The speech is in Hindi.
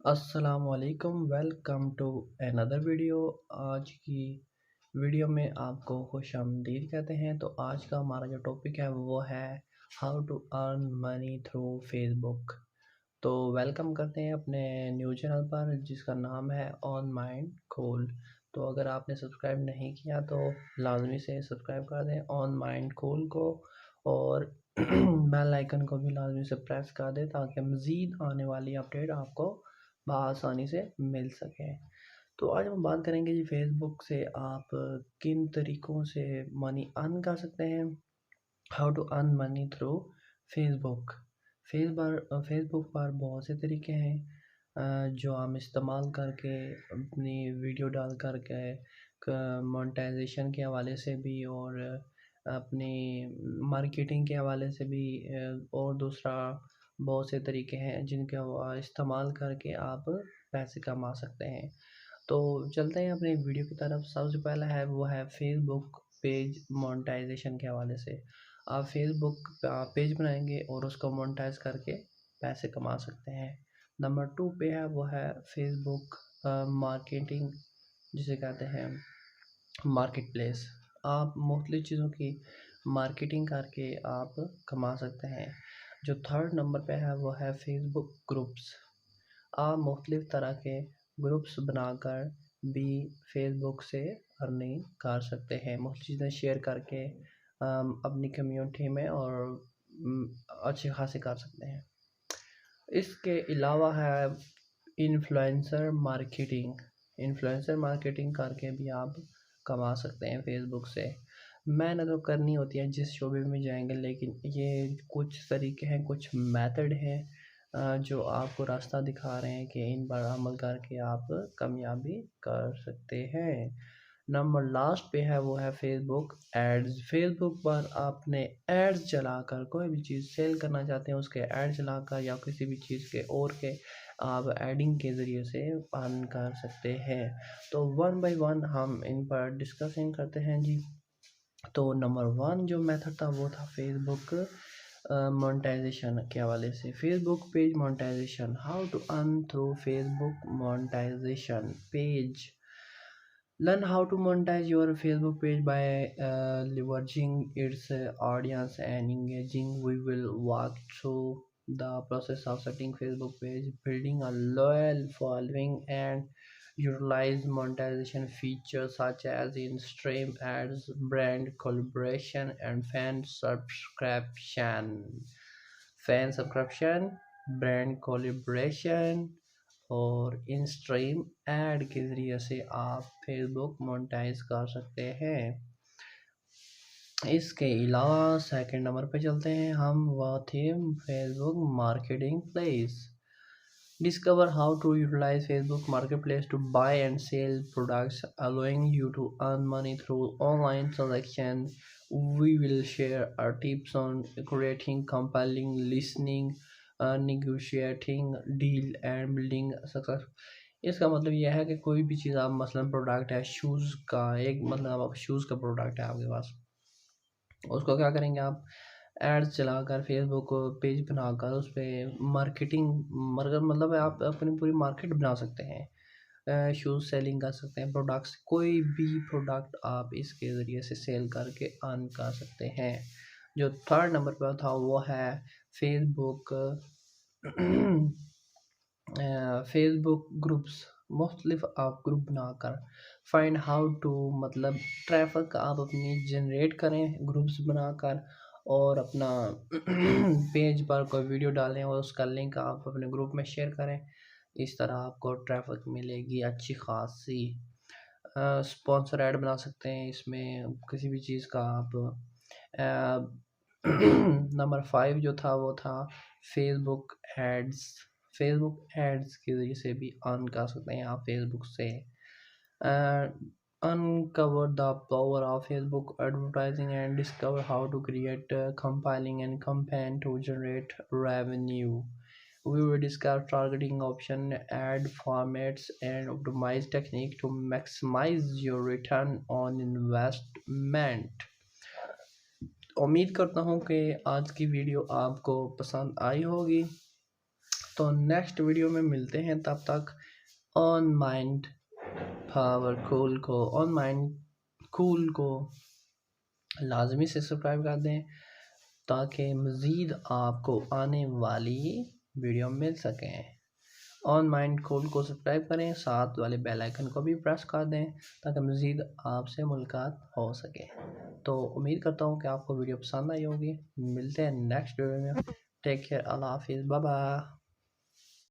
अस्सलामुअलैकुम, वेलकम टू अनदर वीडियो। आज की वीडियो में आपको खुशामदीद कहते हैं। तो आज का हमारा जो टॉपिक है वो है how to earn money through Facebook. तो वेलकम करते हैं अपने न्यू चैनल पर जिसका नाम है ऑन माइंड खोल। तो अगर आपने सब्सक्राइब नहीं किया तो लाजमी से सब्सक्राइब कर दें ऑन माइंड खोल को, और बेल आइकन को भी लाजमी से प्रेस कर दें ताकि मज़ीद आने वाली अपडेट आपको बआसानी से मिल सके। तो आज हम बात करेंगे जी फेसबुक से आप किन तरीक़ों से मनी अर्न कर सकते हैं। How to earn money through Facebook. Facebook पर बहुत से तरीके हैं जो हम इस्तेमाल करके अपनी वीडियो डाल करके मोनेटाइजेशन के हवाले से भी और अपनी मार्केटिंग के हवाले से भी और दूसरा बहुत से तरीके हैं जिनका इस्तेमाल करके आप पैसे कमा सकते हैं। तो चलते हैं अपनी वीडियो की तरफ। सबसे पहला है वो है फेसबुक पेज मोनेटाइजेशन के हवाले से। आप फेसबुक पेज बनाएंगे और उसको मोनेटाइज करके पैसे कमा सकते हैं। नंबर 2 पे है वो है फेसबुक मार्केटिंग, जिसे कहते हैं मार्केट प्लेस। आप मुख्तलिफ़ चीज़ों की मार्केटिंग करके आप कमा सकते हैं। जो थर्ड नंबर पे है वो है फेसबुक ग्रुप्स। आप मुख्तलिफ़ तरह के ग्रुप्स बनाकर भी फेसबुक से अर्निंग कर सकते हैं, मुख्तलिफ़ चीज़ें शेयर करके अपनी कम्युनिटी में, और अच्छे खासे कर सकते हैं। इसके अलावा है इन्फ्लुएंसर मार्केटिंग। इन्फ्लुएंसर मार्केटिंग करके भी आप कमा सकते हैं फेसबुक से। मैंने तो करनी होती है जिस शोबे में जाएंगे, लेकिन ये कुछ तरीके हैं, कुछ मेथड हैं जो आपको रास्ता दिखा रहे हैं कि इन पर अमल करके आप कामयाबी कर सकते हैं। नंबर लास्ट पे है वो है फेसबुक एड्स। फेसबुक पर आपने एड्स चलाकर कोई भी चीज़ सेल करना चाहते हैं, उसके एड चलाकर या किसी भी चीज़ के और के आप एडिंग के ज़रिए से अर्न कर सकते हैं। तो वन बाय वन हम इन पर डिस्कसिंग करते हैं जी। तो नंबर 1 जो मेथड था वो था फेसबुक मोनेटाइजेशन के हवाले से। Facebook page monetisation, how to earn through Facebook monetisation page. Learn how to monetize your Facebook page by leveraging its audience and engaging. We will walk through the process of setting Facebook page, building a loyal following, and utilize monetization features such as in-stream ads, brand collaboration, and fan subscription. Fan subscription, brand collaboration और इन स्ट्रीम ऐड के ज़रिए से आप फेसबुक मोनेटाइज कर सकते हैं। इसके अलावा सेकंड नंबर पे चलते हैं हम, वह थे Facebook marketing place. Discover how to utilize Facebook Marketplace to buy and sell products, allowing you to earn money through online transaction. We will share our tips on creating compelling listening, negotiating deal and building success। इसका मतलब यह है कि कोई भी चीज़ आप मसलन प्रोडक्ट है शूज़ का, एक मतलब आप शूज़ का प्रोडक्ट है आपके पास, उसको क्या करेंगे आप एड्स चलाकर फेसबुक पेज बनाकर उस पर मार्केटिंग मतलब आप अपनी पूरी मार्केट बना सकते हैं। शूज़ सेलिंग कर सकते हैं, प्रोडक्ट्स, कोई भी प्रोडक्ट आप इसके ज़रिए से सेल करके अर्न कर सकते हैं। जो थर्ड नंबर पर था वो है फेसबुक फेसबुक ग्रुप्स। मुख्तलिफ आप ग्रुप बनाकर फाइंड हाउ टू मतलब ट्रैफिक आप अपनी जनरेट करें ग्रुप्स बनाकर, और अपना पेज पर कोई वीडियो डालें और उसका लिंक आप अपने ग्रुप में शेयर करें। इस तरह आपको ट्रैफिक मिलेगी अच्छी खासी। स्पॉन्सर ऐड बना सकते हैं इसमें किसी भी चीज़ का आप। नंबर 5 जो था वो था फेसबुक एड्स। फेसबुक एड्स के ज़रिए से भी अर्न कर सकते हैं आप फेसबुक से। Uncover the power of Facebook advertising and discover how to create compelling and campaign to generate revenue. We will discuss targeting option, ad formats, and optimize technique to maximize your return on investment. उम्मीद करता हूँ कि आज की वीडियो आपको पसंद आई होगी। तो नेक्स्ट वीडियो में मिलते हैं, तब तक ऑन माइंड कूल को लाजमी से सब्सक्राइब कर दें ताकि मज़ीद आपको आने वाली वीडियो मिल सकें। ऑन माइंड कूल को सब्सक्राइब करें, साथ वाले बेल आइकन को भी प्रेस कर दें ताकि मज़ीद आपसे मुलाकात हो सके। तो उम्मीद करता हूँ कि आपको वीडियो पसंद आई होगी। मिलते हैं नेक्स्ट वीडियो में। टेक केयर, अल्लाह हाफिज़, बाय बाय।